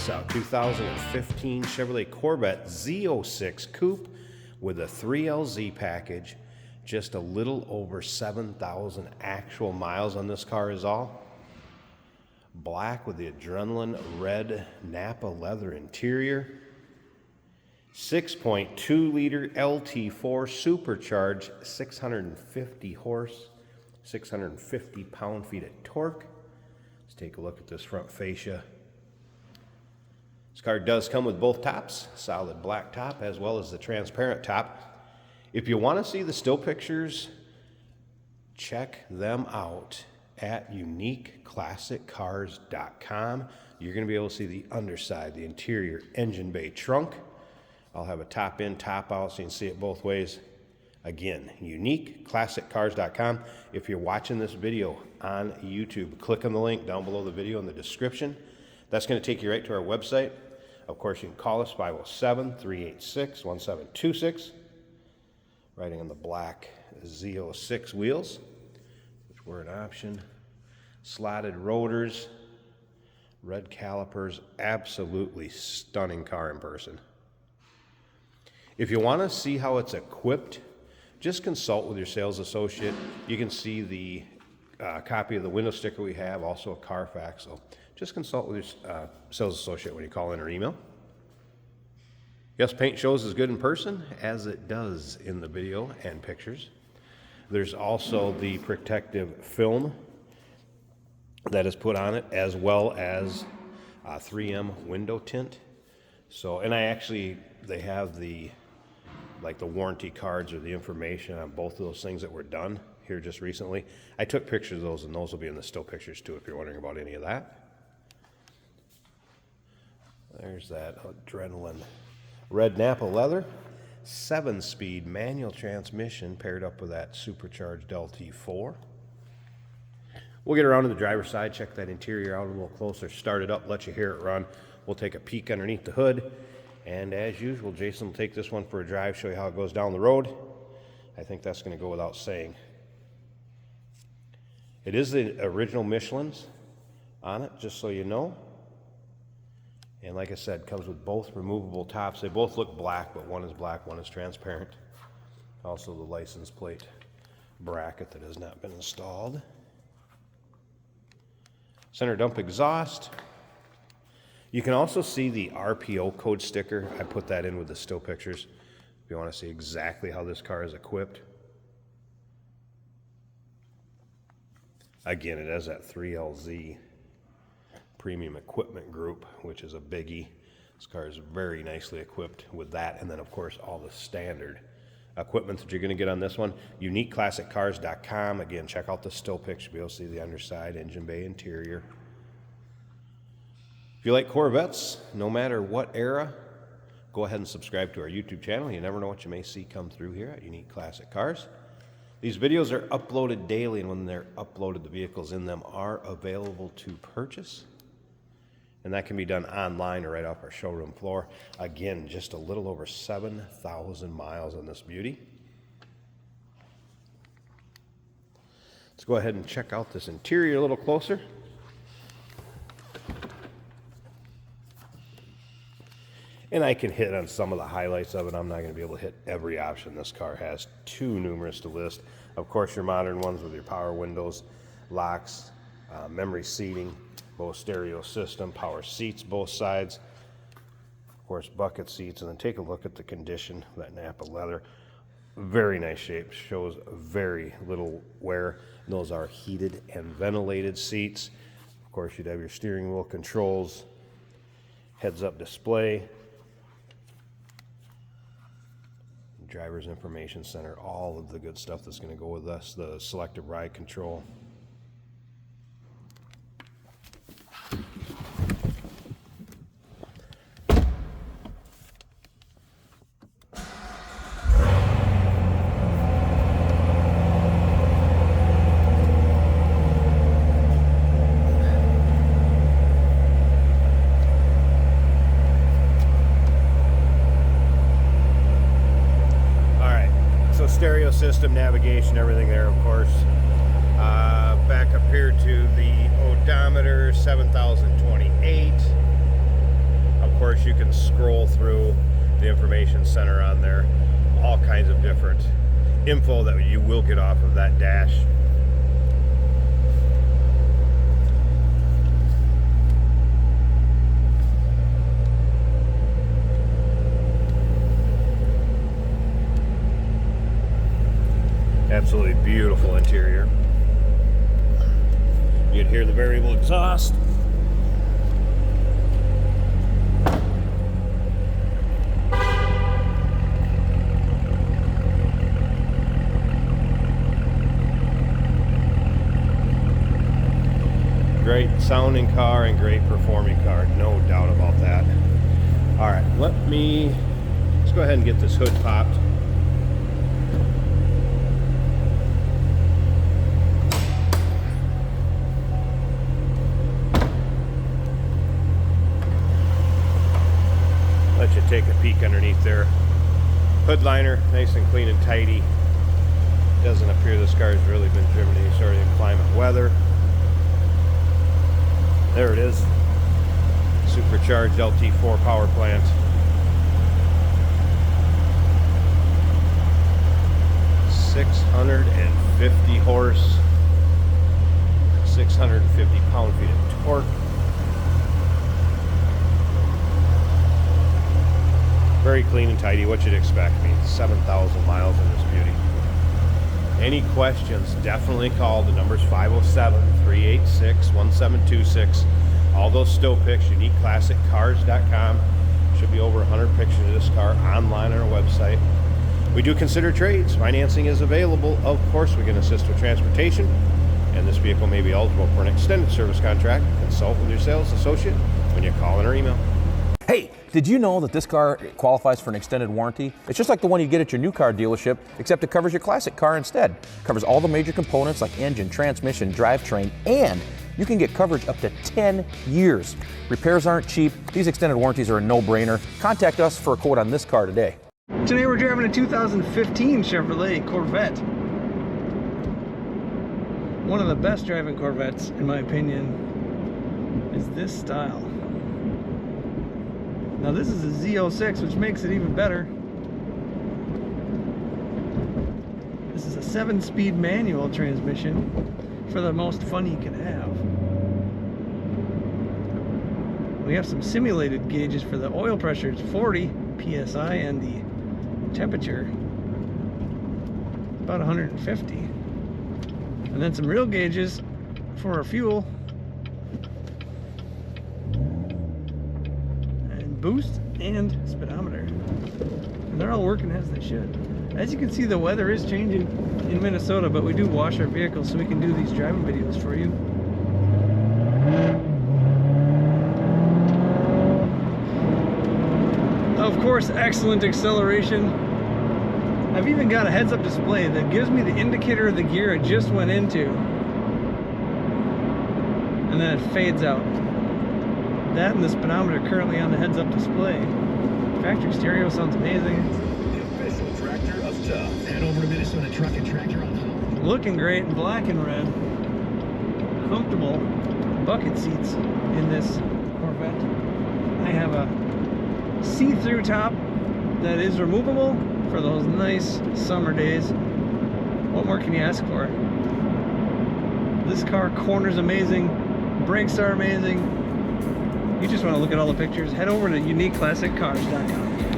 this out. 2015 Chevrolet Corvette Z06 Coupe with a 3LZ package. Just a little over 7,000 actual miles on this car is all. Black with the adrenaline red Napa leather interior. 6.2 liter LT4 supercharged, 650 horse, 650 pound-feet of torque. Let's take a look at this front fascia. This car does come with both tops, solid black top as well as the transparent top. If you want to see the still pictures, check them out at uniqueclassiccars.com. You're going to be able to see the underside, the interior, engine bay, trunk. I'll have a top in, top out so you can see it both ways. Again, uniqueclassiccars.com. If you're watching this video on YouTube, click on the link down below the video in the description. That's going to take you right to our website. Of course, you can call us 507-386-1726. Riding on the black Z06 wheels, which were an option. Slotted rotors, red calipers, absolutely stunning car in person. If you want to see how it's equipped, just consult with your sales associate. You can see the copy of the window sticker we have, also a Carfax. So just consult with your sales associate when you call in or email. Yes, paint shows as good in person as it does in the video and pictures. There's also the protective film that is put on it, as well as 3M window tint. So, and they have the warranty cards or the information on both of those things that were done here just recently. I took pictures of those, and those will be in the still pictures too if you're wondering about any of that. There's that adrenaline red Napa leather, 7-speed manual transmission paired up with that supercharged LT4. We'll get around to the driver's side, check that interior out a little closer, start it up, let you hear it run. We'll take a peek underneath the hood, and as usual, Jason will take this one for a drive, show you how it goes down the road. I think that's going to go without saying. It is the original Michelin's on it, just so you know. And like I said, comes with both removable tops. They both look black, but one is black, one is transparent. Also the license plate bracket that has not been installed. Center dump exhaust. You can also see the RPO code sticker. I put that in with the still pictures if you want to see exactly how this car is equipped. Again, it has that 3LZ premium equipment group, which is a biggie. This car is very nicely equipped with that, and then of course all the standard equipment that you're going to get on this one. uniqueclassiccars.com. Again, check out the still picture. You'll be able to see the underside, engine bay, interior. If you like Corvettes, no matter what era, go ahead and subscribe to our YouTube channel. You never know what you may see come through here at Unique Classic Cars. These videos are uploaded daily, and when they're uploaded, the vehicles in them are available to purchase. And that can be done online or right off our showroom floor. Again, just a little over 7,000 miles on this beauty. Let's go ahead and check out this interior a little closer. And I can hit on some of the highlights of it. I'm not going to be able to hit every option this car has. Too numerous to list. Of course, your modern ones with your power windows, locks, memory seating, both stereo system, power seats both sides, of course bucket seats, and then take a look at the condition of that Napa leather. Very nice shape, shows very little wear. And those are heated and ventilated seats. Of course, you'd have your steering wheel controls, heads-up display, driver's information center, all of the good stuff that's going to go with us, the selective ride control. Stereo system, navigation, everything there, of course. Back up here to the odometer, 7,028. course, you can scroll through the information center on there. All kinds of different info that you will get off of that dash. Absolutely beautiful interior. You can hear the variable exhaust. Great sounding car and great performing car, no doubt about that. All right, let's go ahead and get this hood popped. Let you take a peek underneath there. Hood liner, nice and clean and tidy. Doesn't appear this car has really been driven any sort of inclement weather. There it is. Supercharged LT4 power plant. 650 horse, 650 pound-feet of torque. Very clean and tidy, what you'd expect. I mean, 7,000 miles in this beauty. Any questions, definitely call. The number's 507-386-1726. All those still pics, uniqueclassiccars.com. Should be over 100 pictures of this car online on our website. We do consider trades. Financing is available. Of course, we can assist with transportation, and this vehicle may be eligible for an extended service contract. Consult with your sales associate when you call in or email. Hey, did you know that this car qualifies for an extended warranty? It's just like the one you get at your new car dealership, except it covers your classic car instead. It covers all the major components like engine, transmission, drivetrain, and you can get coverage up to 10 years. Repairs aren't cheap. These extended warranties are a no-brainer. Contact us for a quote on this car today. Today we're driving a 2015 Chevrolet Corvette. One of the best driving Corvettes, in my opinion, is this style. Now this is a Z06, which makes it even better. This is a 7-speed manual transmission for the most fun you can have. We have some simulated gauges for the oil pressure. It's 40 psi and the temperature about 150. And then some real gauges for our fuel. Boost and speedometer, and they're all working as they should. As you can see, the weather is changing in Minnesota, but we do wash our vehicles so we can do these driving videos for you. Of course, excellent acceleration. I've even got a heads-up display that gives me the indicator of the gear it just went into, and then it fades out. That and the speedometer currently on the heads-up display. Factory stereo sounds amazing. The official tractor of tough. Head over to Minnesota Truck and Tractor on top. Looking great in black and red. Comfortable bucket seats in this Corvette. I have a see-through top that is removable for those nice summer days. What more can you ask for? This car corners amazing. Brakes are amazing. You just want to look at all the pictures, head over to uniqueclassiccars.com.